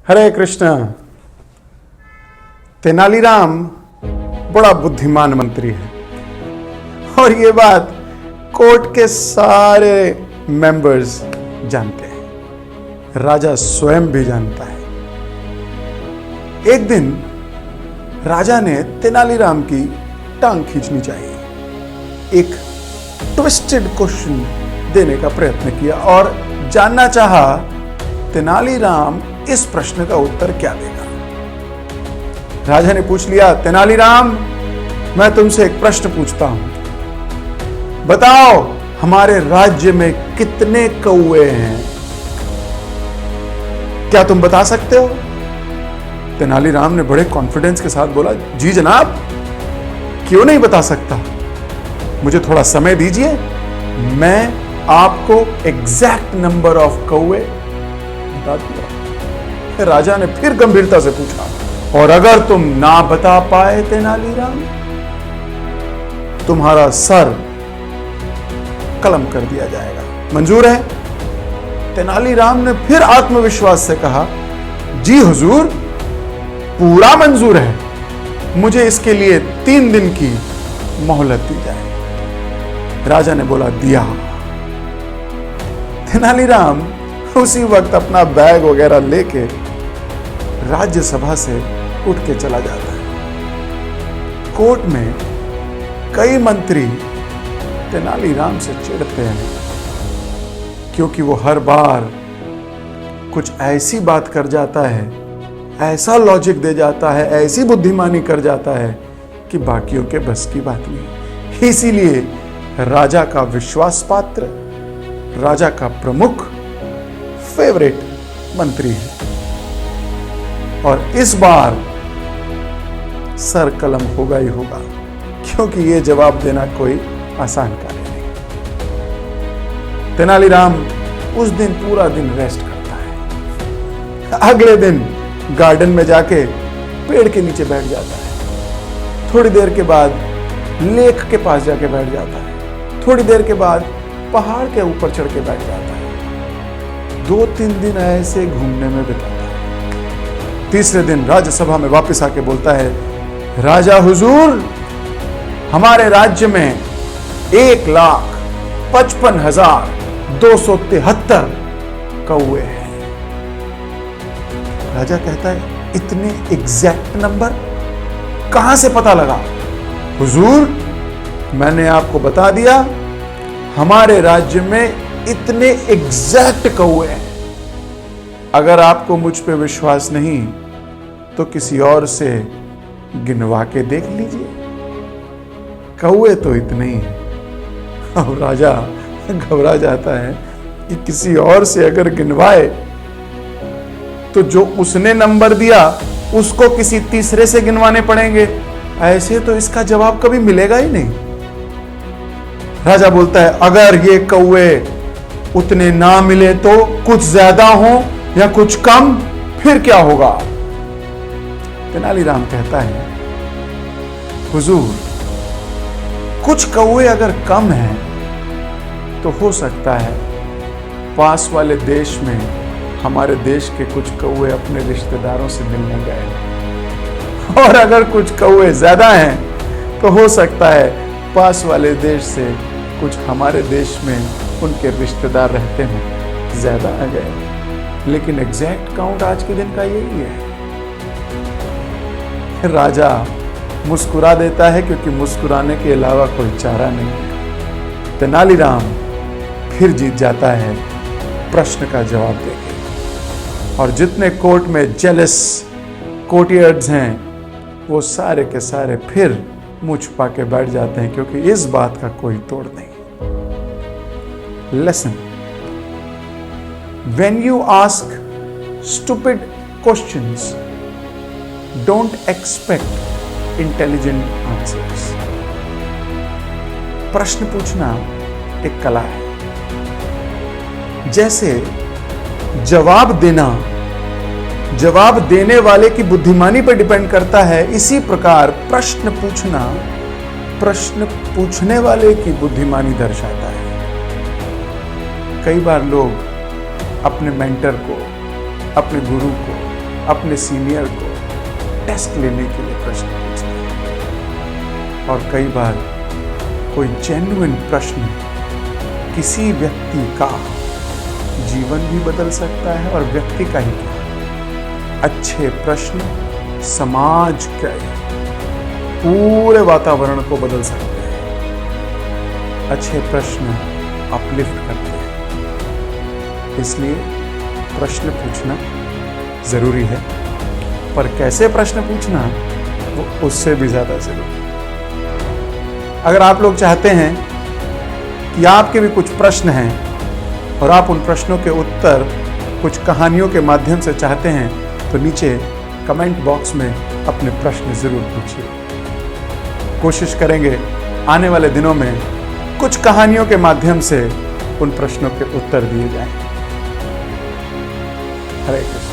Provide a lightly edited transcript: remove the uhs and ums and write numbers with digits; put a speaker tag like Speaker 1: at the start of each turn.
Speaker 1: हरे कृष्ण। तेनालीराम बड़ा बुद्धिमान मंत्री है और ये बात कोर्ट के सारे मेंबर्स जानते हैं, राजा स्वयं भी जानता है। एक दिन राजा ने तेनालीराम की टांग खींचनी चाहिए, एक ट्विस्टेड क्वेश्चन देने का प्रयत्न किया और जानना चाहा तेनालीराम इस प्रश्न का उत्तर क्या देगा। राजा ने पूछ लिया, तेनालीराम मैं तुमसे एक प्रश्न पूछता हूं, बताओ हमारे राज्य में कितने कौवे हैं? क्या तुम बता सकते हो? तेनालीराम ने बड़े कॉन्फिडेंस के साथ बोला, जी जनाब, क्यों नहीं बता सकता, मुझे थोड़ा समय दीजिए, मैं आपको एग्जैक्ट नंबर ऑफ कौवे बता दूंगा। राजा ने फिर गंभीरता से पूछा, और अगर तुम ना बता पाए तेनालीराम, तुम्हारा सर कलम कर दिया जाएगा, मंजूर है? तेनालीराम ने फिर आत्मविश्वास से कहा, जी हुजूर, पूरा मंजूर है, मुझे इसके लिए 3 दिन की मोहलत दी जाए। राजा ने बोला, दिया। तेनालीराम उसी वक्त अपना बैग वगैरह लेके राज्यसभा से उठ के चला जाता है। कोर्ट में कई मंत्री तेनालीराम से चिढ़ते हैं क्योंकि वो हर बार कुछ ऐसी बात कर जाता है, ऐसा लॉजिक दे जाता है, ऐसी बुद्धिमानी कर जाता है कि बाकियों के बस की बात नहीं। इसीलिए राजा का विश्वास पात्र, राजा का प्रमुख फेवरेट मंत्री है और इस बार सर कलम होगा ही होगा, क्योंकि यह जवाब देना कोई आसान कार्य नहीं। तेनालीराम उस दिन पूरा दिन रेस्ट करता है। अगले दिन गार्डन में जाके पेड़ के नीचे बैठ जाता है। थोड़ी देर के बाद लेक के पास जाके बैठ जाता है। थोड़ी देर के बाद पहाड़ के ऊपर चढ़ के बैठ जाता है। 2-3 दिन ऐसे घूमने में बिताता है। तीसरे दिन राज्यसभा में वापस आके बोलता है, राजा हुजूर, हमारे राज्य में 1,55,273 कौवे हैं। राजा कहता है, इतने एग्जैक्ट नंबर कहां से पता लगा? हुजूर, मैंने आपको बता दिया, हमारे राज्य में इतने एग्जैक्ट कौवे हैं। अगर आपको मुझ पे विश्वास नहीं तो किसी और से गिनवा के देख लीजिए, कौवे तो इतने ही हैं। अब राजा घबरा जाता है कि किसी और से अगर गिनवाए तो जो उसने नंबर दिया उसको किसी तीसरे से गिनवाने पड़ेंगे, ऐसे तो इसका जवाब कभी मिलेगा ही नहीं। राजा बोलता है, अगर ये कौवे उतने ना मिले तो कुछ ज्यादा हो या कुछ कम, फिर क्या होगा? तेनालीराम कहता है, हुजूर, कुछ कौवे अगर कम हैं तो हो सकता है पास वाले देश में हमारे देश के कुछ कौवे अपने रिश्तेदारों से मिलने गए, और अगर कुछ कौवे ज्यादा हैं तो हो सकता है पास वाले देश से कुछ हमारे देश में उनके रिश्तेदार रहते हैं ज्यादा आ गए। लेकिन एग्जैक्ट काउंट आज के दिन का यही है। राजा मुस्कुरा देता है क्योंकि मुस्कुराने के अलावा कोई चारा नहीं है। तेनालीराम फिर जीत जाता है प्रश्न का जवाब देके, और जितने कोर्ट में जेलस कोर्टियर्ड्स हैं वो सारे के सारे फिर मुंह छुपा के बैठ जाते हैं, क्योंकि इस बात का कोई तोड़ नहीं। Lesson: when you ask stupid questions, don't expect intelligent answers. प्रश्न पूछना एक कला है। जैसे जवाब देना जवाब देने वाले की बुद्धिमानी पर डिपेंड करता है, इसी प्रकार प्रश्न पूछना प्रश्न पूछने वाले की बुद्धिमानी दर्शाता है। कई बार लोग अपने मेंटर को, अपने गुरु को अपने सीनियर को टेस्ट लेने के लिए प्रश्न पूछते हैं। और कई बार कोई जेन्युइन प्रश्न किसी व्यक्ति का जीवन भी बदल सकता है, और व्यक्ति का ही क्या, अच्छे प्रश्न समाज के पूरे वातावरण को बदल सकते हैं। अच्छे प्रश्न अपलिफ्ट करते हैं। इसलिए प्रश्न पूछना जरूरी है, पर कैसे प्रश्न पूछना वो उससे भी ज्यादा जरूरी है। अगर आप लोग चाहते हैं कि आपके भी कुछ प्रश्न हैं और आप उन प्रश्नों के उत्तर कुछ कहानियों के माध्यम से चाहते हैं, तो नीचे कमेंट बॉक्स में अपने प्रश्न जरूर पूछिए। कोशिश करेंगे आने वाले दिनों में कुछ कहानियों के माध्यम से उन प्रश्नों के उत्तर दिए जाएं। हरे कृष्ण।